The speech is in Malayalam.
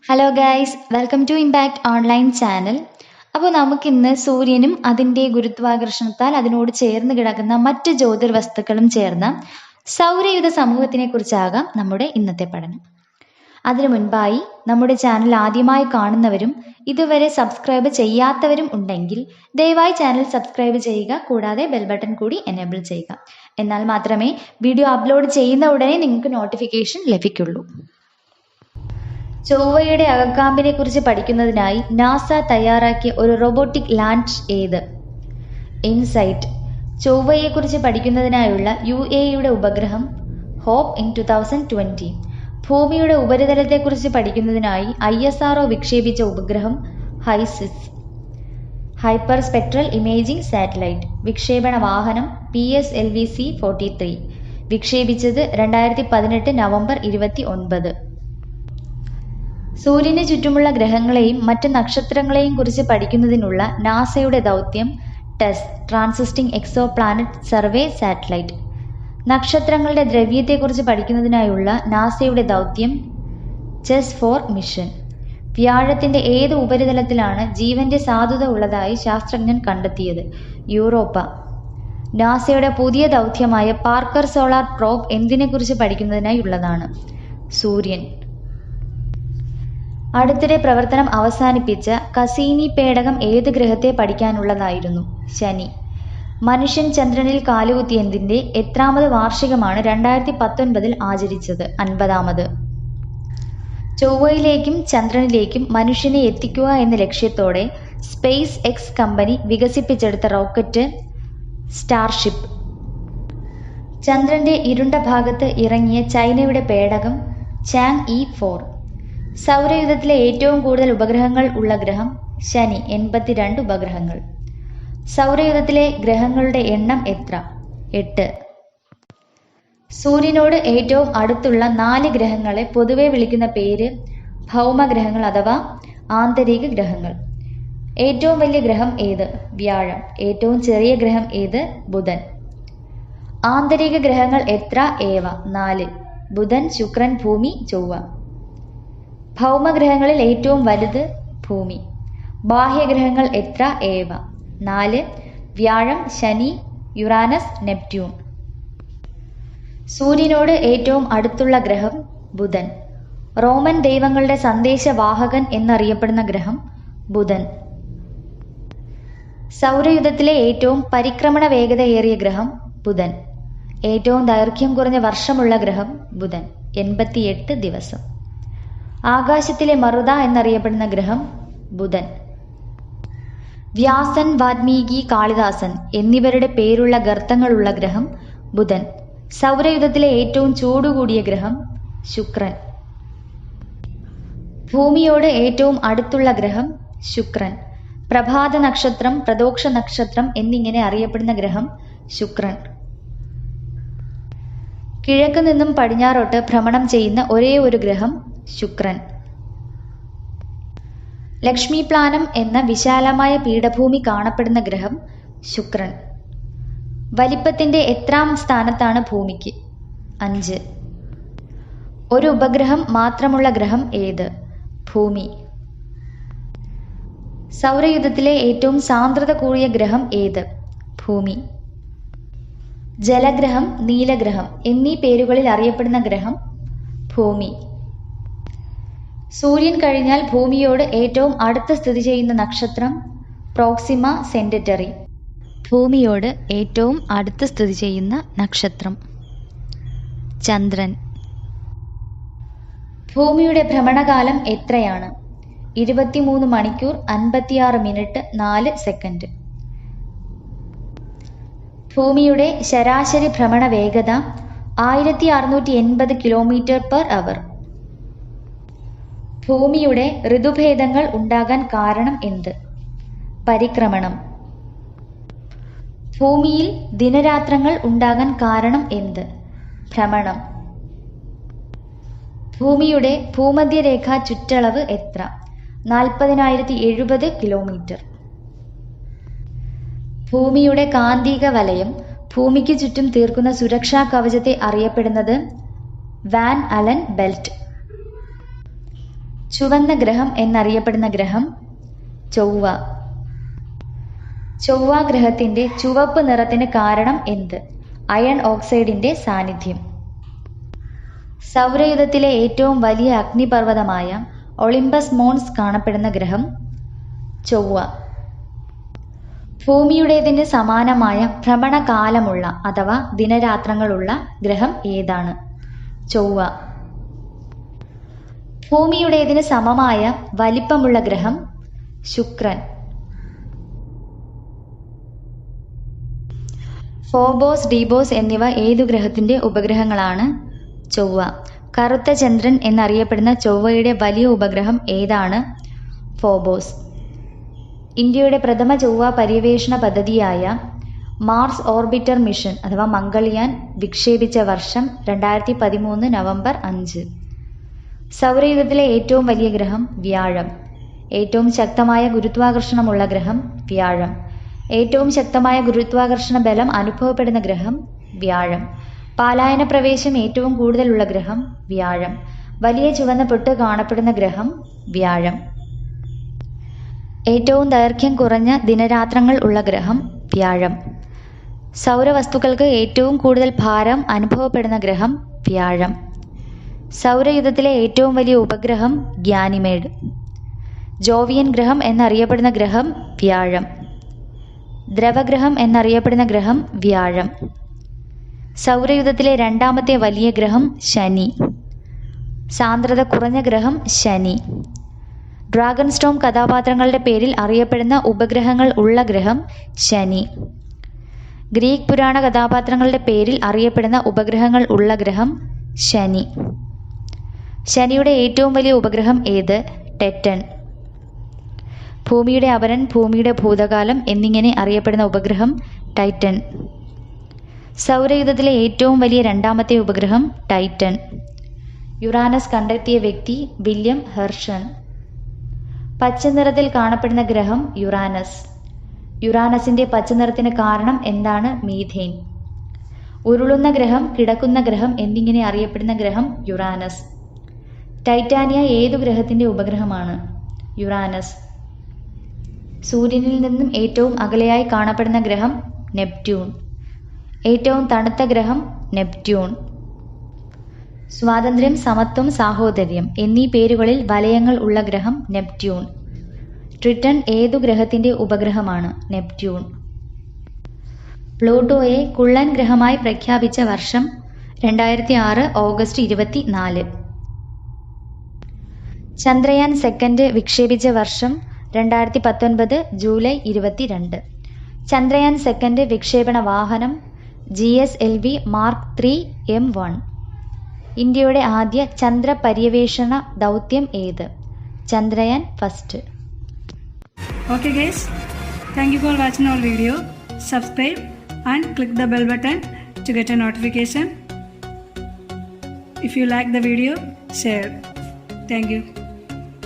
Hello guys, welcome to Impact Online channel. അപ്പോൾ നമുക്കിന്ന് സൂര്യനും അതിൻ്റെ ഗുരുത്വാകർഷണത്താൽ അതിനോട് ചേർന്ന് കിടക്കുന്ന മറ്റ് ജ്യോതിർവസ്തുക്കളും ചേർന്ന സൗരയുധ സമൂഹത്തിനെ കുറിച്ചാകാം നമ്മുടെ ഇന്നത്തെ പഠനം. അതിനു മുൻപായി നമ്മുടെ ചാനൽ ആദ്യമായി കാണുന്നവരും ഇതുവരെ സബ്സ്ക്രൈബ് ചെയ്യാത്തവരും ഉണ്ടെങ്കിൽ ദയവായി ചാനൽ സബ്സ്ക്രൈബ് ചെയ്യുക, കൂടാതെ ബെൽ ബട്ടൺ കൂടി എനേബിൾ ചെയ്യുക. എന്നാൽ മാത്രമേ വീഡിയോ അപ്ലോഡ് ചെയ്യുന്ന ഉടനെ നിങ്ങൾക്ക് നോട്ടിഫിക്കേഷൻ ലഭിക്കുള്ളൂ. ചൊവ്വയുടെ അകക്കാമ്പിനെ കുറിച്ച് പഠിക്കുന്നതിനായി നാസ തയ്യാറാക്കിയ ഒരു റോബോട്ടിക് ലാൻഡ് ഏത്? ഇൻസൈറ്റ്. ചൊവ്വയെക്കുറിച്ച് പഠിക്കുന്നതിനായുള്ള UAEയുടെ ഉപഗ്രഹം ഹോപ്പ് ഇൻ 2020. ഭൂമിയുടെ ഉപരിതലത്തെക്കുറിച്ച് പഠിക്കുന്നതിനായി ISRO വിക്ഷേപിച്ച ഉപഗ്രഹം HySIS, hyper spectral imaging satellite. വിക്ഷേപണ വാഹനം PSLV-C-43. വിക്ഷേപിച്ചത് 2018 നവംബർ 29. സൂര്യന് ചുറ്റുമുള്ള ഗ്രഹങ്ങളെയും മറ്റ് നക്ഷത്രങ്ങളെയും കുറിച്ച് പഠിക്കുന്നതിനുള്ള നാസയുടെ ദൗത്യം ടെസ്, ട്രാൻസിറ്റിംഗ് എക്സോ പ്ലാനറ്റ് സർവേ സാറ്റലൈറ്റ്. നക്ഷത്രങ്ങളുടെ ദ്രവ്യത്തെക്കുറിച്ച് പഠിക്കുന്നതിനായുള്ള നാസയുടെ ദൗത്യം CHES-4 മിഷൻ. വ്യാഴത്തിന്റെ ഏത് ഉപരിതലത്തിലാണ് ജീവന്റെ സാധുത ഉള്ളതായി ശാസ്ത്രജ്ഞൻ കണ്ടെത്തിയത്? യൂറോപ്പ. നാസയുടെ പുതിയ ദൗത്യമായ പാർക്കർ സോളാർ പ്രോബ് എന്തിനെക്കുറിച്ച് പഠിക്കുന്നതിനായി ഉള്ളതാണ്? സൂര്യൻ. അടുത്തിടെ പ്രവർത്തനം അവസാനിപ്പിച്ച കസീനി പേടകം ഏത് ഗ്രഹത്തെ പഠിക്കാനുള്ളതായിരുന്നു? ശനി. മനുഷ്യൻ ചന്ദ്രനിൽ കാലുകുത്തിയതിന്റെ എത്രാമത് വാർഷികമാണ് 2019 ആചരിച്ചത്? 50ാമത്. ചൊവ്വയിലേക്കും ചന്ദ്രനിലേക്കും മനുഷ്യനെ എത്തിക്കുക എന്ന ലക്ഷ്യത്തോടെ സ്പേസ് എക്സ് കമ്പനി വികസിപ്പിച്ചെടുത്ത റോക്കറ്റ് സ്റ്റാർഷിപ്പ്. ചന്ദ്രന്റെ ഇരുണ്ട ഭാഗത്ത് ഇറങ്ങിയ ചൈനയുടെ പേടകം ചാങ്ഇ-4. സൗരയൂഥത്തിലെ ഏറ്റവും കൂടുതൽ ഉപഗ്രഹങ്ങൾ ഉള്ള ഗ്രഹം ശനി, 82 ഉപഗ്രഹങ്ങൾ. സൗരയൂഥത്തിലെ ഗ്രഹങ്ങളുടെ എണ്ണം എത്ര? 8. സൂര്യനോട് ഏറ്റവും അടുത്തുള്ള 4 ഗ്രഹങ്ങളെ പൊതുവെ വിളിക്കുന്ന പേര് ഭൗമഗ്രഹങ്ങൾ അഥവാ ആന്തരിക ഗ്രഹങ്ങൾ. ഏറ്റവും വലിയ ഗ്രഹം ഏത്? വ്യാഴം. ഏറ്റവും ചെറിയ ഗ്രഹം ഏത്? ബുധൻ. ആന്തരിക ഗ്രഹങ്ങൾ എത്ര? ഏവ. 4. ബുധൻ, ശുക്രൻ, ഭൂമി, ചൊവ്വ. ഭൗമഗ്രഹങ്ങളിൽ ഏറ്റവും വലുത് ഭൂമി. ബാഹ്യഗ്രഹങ്ങൾ എത്ര? ഏവ. 4. വ്യാഴം, ശനി, യുറാനസ്, നെപ്റ്റ്യൂൺ. സൂര്യനോട് ഏറ്റവും അടുത്തുള്ള ഗ്രഹം ബുധൻ. റോമൻ ദൈവങ്ങളുടെ സന്ദേശവാഹകൻ എന്നറിയപ്പെടുന്ന ഗ്രഹം ബുധൻ. സൗരയൂഥത്തിലെ ഏറ്റവും പരിക്രമണ വേഗതയേറിയ ഗ്രഹം ബുധൻ. ഏറ്റവും ദൈർഘ്യം കുറഞ്ഞ വർഷമുള്ള ഗ്രഹം ബുധൻ, 88 ദിവസം. ആകാശത്തിലെ മറുത എന്നറിയപ്പെടുന്ന ഗ്രഹം ബുധൻ. വ്യാസൻ, വാൽമീകി, കാളിദാസൻ എന്നിവരുടെ പേരുള്ള ഗർത്തങ്ങളുള്ള ഗ്രഹം ബുധൻ. സൗരയൂഥത്തിലെ ഏറ്റവും ചൂടുകൂടിയ ഗ്രഹം ശുക്രൻ. ഭൂമിയോട് ഏറ്റവും അടുത്തുള്ള ഗ്രഹം ശുക്രൻ. പ്രഭാത നക്ഷത്രം, പ്രദോഷ നക്ഷത്രം എന്നിങ്ങനെ അറിയപ്പെടുന്ന ഗ്രഹം ശുക്രൻ. കിഴക്ക് നിന്നും പടിഞ്ഞാറോട്ട് ഭ്രമണം ചെയ്യുന്ന ഒരേ ഒരു ഗ്രഹം ശുക്രൻ. ലക്ഷ്മി പ്ലാനം എന്ന വിശാലമായ പീഠഭൂമി കാണപ്പെടുന്ന ഗ്രഹം ശുക്രൻ. വലിപ്പത്തിന്റെ എത്രാം സ്ഥാനത്താണ് ഭൂമിക്ക്? 5. ഒരു ഉപഗ്രഹം മാത്രമുള്ള ഗ്രഹം ഏത്? ഭൂമി. സൗരയൂഥത്തിലെ ഏറ്റവും സാന്ദ്രത കൂടിയ ഗ്രഹം ഏത്? ഭൂമി. ജലഗ്രഹം, നീലഗ്രഹം എന്നീ പേരുകളിൽ അറിയപ്പെടുന്ന ഗ്രഹം ഭൂമി. സൂര്യൻ കഴിഞ്ഞാൽ ഭൂമിയോട് ഏറ്റവും അടുത്ത് സ്ഥിതി ചെയ്യുന്ന നക്ഷത്രം പ്രോക്സിമ സെന്ററി. ഭൂമിയോട് ഏറ്റവും അടുത്ത് സ്ഥിതി ചെയ്യുന്ന നക്ഷത്രം ചന്ദ്രൻ. ഭൂമിയുടെ ഭ്രമണകാലം എത്രയാണ്? 23 മണിക്കൂർ 56 മിനിറ്റ് 4 സെക്കൻഡ്. ഭൂമിയുടെ ശരാശരി ഭ്രമണ വേഗത 1680 km/h. ഭൂമിയുടെ ഋതുഭേദങ്ങൾ ഉണ്ടാകാൻ കാരണം എന്ത്? പരിക്രമണം. ഭൂമിയിൽ ദിനരാത്രങ്ങൾ ഉണ്ടാകാൻ കാരണം എന്ത്? ഭ്രമണം. ഭൂമിയുടെ ഭൂമധ്യരേഖ ചുറ്റളവ് എത്ര? 40,070 കിലോമീറ്റർ. ഭൂമിയുടെ കാന്തിക വലയം ഭൂമിക്ക് ചുറ്റും തീർക്കുന്ന സുരക്ഷാ കവചത്തെ അറിയപ്പെടുന്നത് വാൻ അലൻ ബെൽറ്റ്. ചുവന്ന ഗ്രഹം എന്നറിയപ്പെടുന്ന ഗ്രഹം ചൊവ്വ. ചൊവ്വ ഗ്രഹത്തിന്റെ ചുവപ്പ് നിറത്തിന് കാരണം എന്ത്? അയൺ ഓക്സൈഡിന്റെ സാന്നിധ്യം. സൗരയൂഥത്തിലെ ഏറ്റവും വലിയ അഗ്നിപർവ്വതമായ ഒളിമ്പസ് മോൺസ് കാണപ്പെടുന്ന ഗ്രഹം ചൊവ്വ. ഭൂമിയുടേതിന് സമാനമായ ഭ്രമണകാലമുള്ള അഥവാ ദിനരാത്രങ്ങളുള്ള ഗ്രഹം ഏതാണ്? ചൊവ്വ. ഭൂമിയുടേതിന് സമമായ വലിപ്പമുള്ള ഗ്രഹം ശുക്രൻ. ഫോബോസ്, ഡീബോസ് എന്നിവ ഏതു ഗ്രഹത്തിന്റെ ഉപഗ്രഹങ്ങളാണ്? ചൊവ്വ. കറുത്ത ചന്ദ്രൻ എന്നറിയപ്പെടുന്ന ചൊവ്വയുടെ വലിയ ഉപഗ്രഹം ഏതാണ്? ഫോബോസ്. ഇന്ത്യയുടെ പ്രഥമ ചൊവ്വ പര്യവേഷണ പദ്ധതിയായ മാർസ് ഓർബിറ്റർ മിഷൻ അഥവാ മംഗൾയാൻ വിക്ഷേപിച്ച വർഷം 2013 നവംബർ 5. സൗരയൂഥത്തിലെ ഏറ്റവും വലിയ ഗ്രഹം വ്യാഴം. ഏറ്റവും ശക്തമായ ഗുരുത്വാകർഷണമുള്ള ഗ്രഹം വ്യാഴം. ഏറ്റവും ശക്തമായ ഗുരുത്വാകർഷണ ബലം അനുഭവപ്പെടുന്ന ഗ്രഹം വ്യാഴം. പാലായന പ്രവേശം ഏറ്റവും കൂടുതലുള്ള ഗ്രഹം വ്യാഴം. വലിയ ചുവന്ന പൊട്ട് കാണപ്പെടുന്ന ഗ്രഹം വ്യാഴം. ഏറ്റവും ദൈർഘ്യം കുറഞ്ഞ ദിനരാത്രങ്ങൾ ഉള്ള ഗ്രഹം വ്യാഴം. സൗരവസ്തുക്കൾക്ക് ഏറ്റവും കൂടുതൽ ഭാരം അനുഭവപ്പെടുന്ന ഗ്രഹം വ്യാഴം. സൗരയൂഥത്തിലെ ഏറ്റവും വലിയ ഉപഗ്രഹം ഗ്യാനിമേഡ്. ജോവിയൻ ഗ്രഹം എന്നറിയപ്പെടുന്ന ഗ്രഹം വ്യാഴം. ദ്രവഗ്രഹം എന്നറിയപ്പെടുന്ന ഗ്രഹം വ്യാഴം. സൗരയൂഥത്തിലെ രണ്ടാമത്തെ വലിയ ഗ്രഹം ശനി. സാന്ദ്രത കുറഞ്ഞ ഗ്രഹം ശനി. ഡ്രാഗൺ സ്റ്റോം കഥാപാത്രങ്ങളുടെ പേരിൽ അറിയപ്പെടുന്ന ഉപഗ്രഹങ്ങൾ ഉള്ള ഗ്രഹം ശനി. ഗ്രീക്ക് പുരാണ കഥാപാത്രങ്ങളുടെ പേരിൽ അറിയപ്പെടുന്ന ഉപഗ്രഹങ്ങൾ ഉള്ള ഗ്രഹം ശനി. ശനിയുടെ ഏറ്റവും വലിയ ഉപഗ്രഹം ഏത്? ടെറ്റൺ. ഭൂമിയുടെ അപരൻ, ഭൂമിയുടെ ഭൂതകാലം എന്നിങ്ങനെ അറിയപ്പെടുന്ന ഉപഗ്രഹം ടൈറ്റൻ. സൗരയൂഥത്തിലെ ഏറ്റവും വലിയ രണ്ടാമത്തെ ഉപഗ്രഹം ടൈറ്റൻ. യുറാനസ് കണ്ടെത്തിയ വ്യക്തി വില്യം ഹെർഷൺ. പച്ച നിറത്തിൽ കാണപ്പെടുന്ന ഗ്രഹം യുറാനസ്. യുറാനസിന്റെ പച്ച നിറത്തിന് കാരണം എന്താണ്? മീഥേൻ. ഉരുളുന്ന ഗ്രഹം, കിടക്കുന്ന ഗ്രഹം എന്നിങ്ങനെ അറിയപ്പെടുന്ന ഗ്രഹം യുറാനസ്. ടൈറ്റാനിയ ഏതു ഗ്രഹത്തിന്റെ ഉപഗ്രഹമാണ്? യുറാനസ്. സൂര്യനിൽ നിന്നും ഏറ്റവും അകലെയായി കാണപ്പെടുന്ന ഗ്രഹം നെപ്റ്റ്യൂൺ. ഏറ്റവും തണുത്ത ഗ്രഹം നെപ്റ്റ്യൂൺ. സ്വാതന്ത്ര്യം, സമത്വം, സാഹോദര്യം എന്നീ പേരുകളിൽ വലയങ്ങൾ ഉള്ള ഗ്രഹം നെപ്റ്റ്യൂൺ. ട്രിറ്റൺ ഏതു ഗ്രഹത്തിന്റെ ഉപഗ്രഹമാണ്? നെപ്റ്റ്യൂൺ. പ്ലൂട്ടോയെ കുള്ളൻ ഗ്രഹമായി പ്രഖ്യാപിച്ച വർഷം 2006 ഓഗസ്റ്റ് 24. ചന്ദ്രയാൻ സെക്കൻഡ് വിക്ഷേപിച്ച വർഷം 2019 ജൂലൈ 22. ചന്ദ്രയാൻ സെക്കൻഡ് വിക്ഷേപണ വാഹനം GSLV മാർക്ക് 3 M1. ഇന്ത്യയുടെ ആദ്യ ചന്ദ്ര പര്യവേഷണ ദൗത്യം ഏത്? Chandrayaan first. Okay guys, thank you for watching our video. Subscribe and click the bell button to get a notification. If you like the video, share. Thank you.